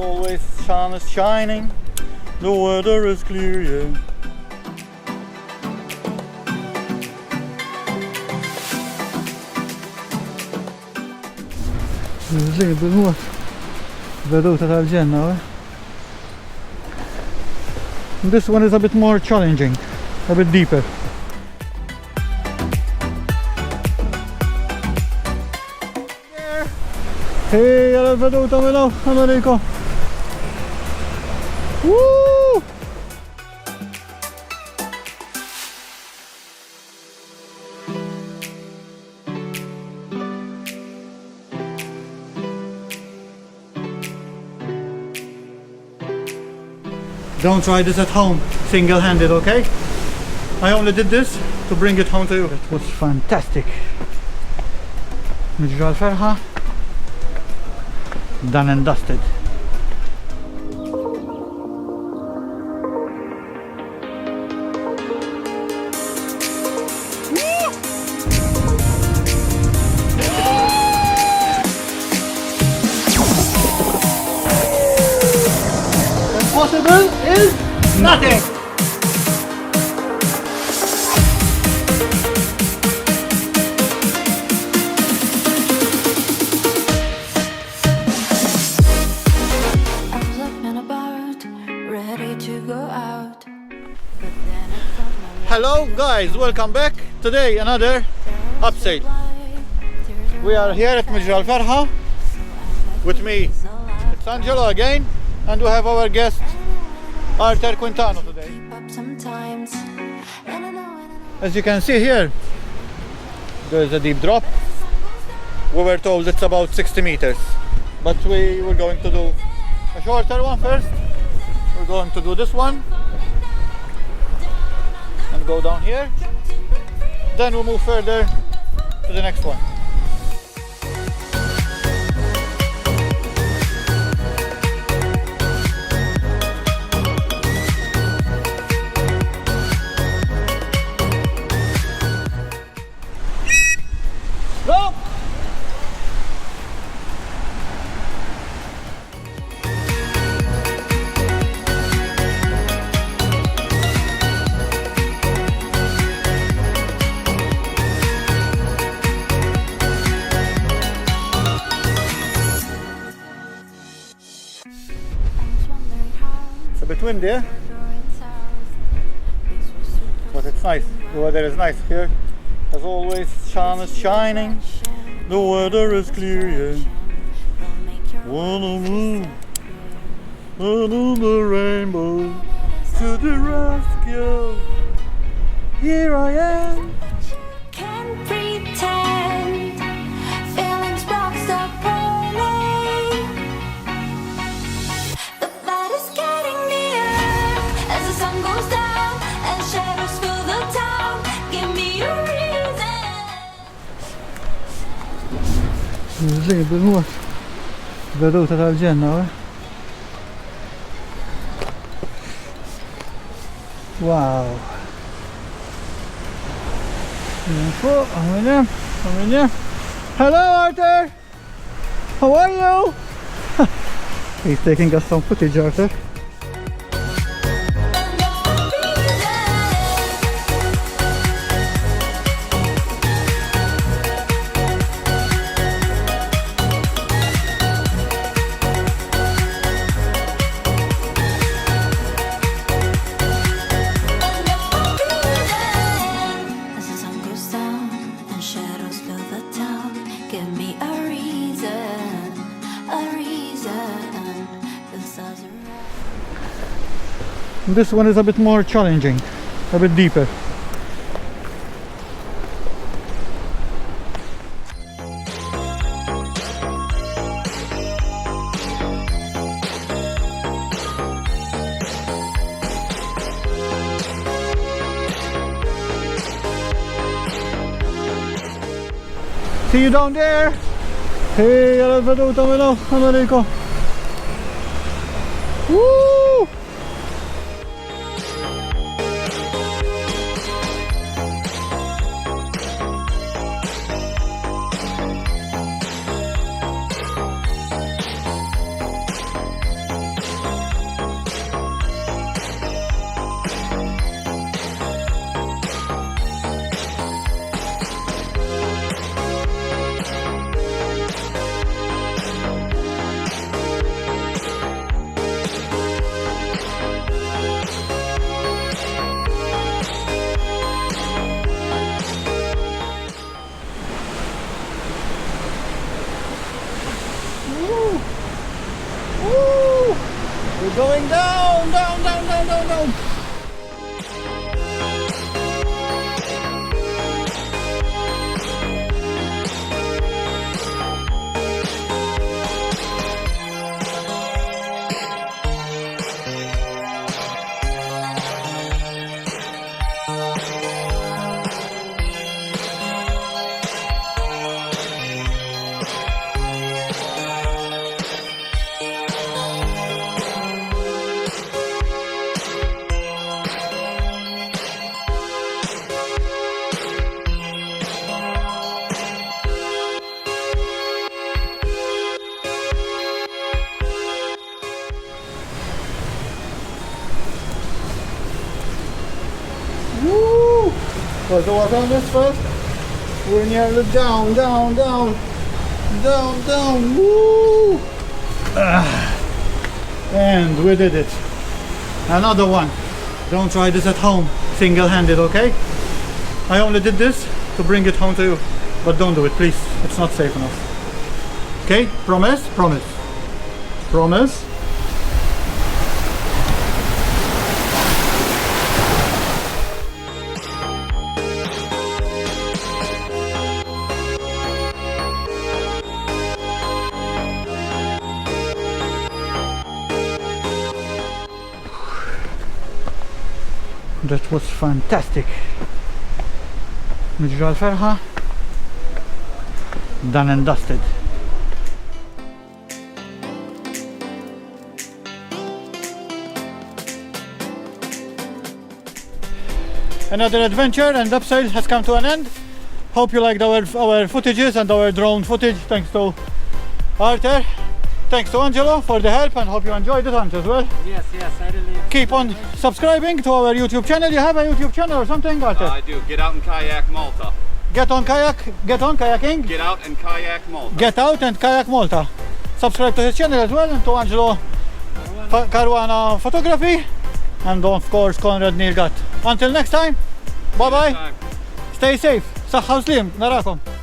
always, sun is shining, the weather is clear, yeah. bil-mod veduta tal-ġenna. This one is a bit more challenging, a bit deeper. Hey, għal veduta milaw, għamariko. Woo! Don't try this at home, single-handed, okay? I only did this to bring it home to you. It was fantastic. Migra l-Ferha, done and dusted. Impossible is nothing. Hello guys, welcome back. Today another Abseil. We are here at Migra l-Ferha. With me it's Angelo again, and we have our guest Arthur Quintano today. As you can see here, there is a deep drop. We were told it's about 60 meters, but we were going to do a shorter one first. We're going to do this one and go down here, then we'll move further to the next one. Go! It's a bit windy, eh? But it's nice. The weather is nice here. As always, sun is shining, the weather is clear, yeah. Wanna move under the rainbow to the rescue. Here I am. Can't pretend feelings boxed up poorly. The fight is getting near as the sun goes down and shadows fill the town. Give me a bil-mod veduta tal-ġenna. Wow. Hello Arthur! How are you? He's taking us some footage, Arthur. This one is a bit more challenging, a bit deeper. See you down there. Hey, għal veduta milaw, għamariko. Woo! Because it was on this first. We're nearly down, down, down, down, down. Woo! And we did it. Another one. Don't try this at home, single-handed, okay? I only did this to bring it home to you, but don't do it, please. It's not safe enough. Okay? Promise? Promise. Promise? That was fantastic. Migra l-Ferha, done and dusted. Another adventure and Abseil has come to an end. Hope you liked our footages and our drone footage. Thanks to Arthur. Thanks to Angelo for the help, and hope you enjoyed the hunt as well. Yes, I really. Keep on subscribing to our YouTube channel. You have a YouTube channel or something, Arthur? I do. Get out and kayak Malta. Get on kayaking. Get out and kayak Malta. Get out and kayak Malta. Subscribe to his channel as well, and to Angelo Caruana photography, and of course Conrad Nilgat. Until next time, bye bye. Stay safe. Saħħa u slim. Narakom.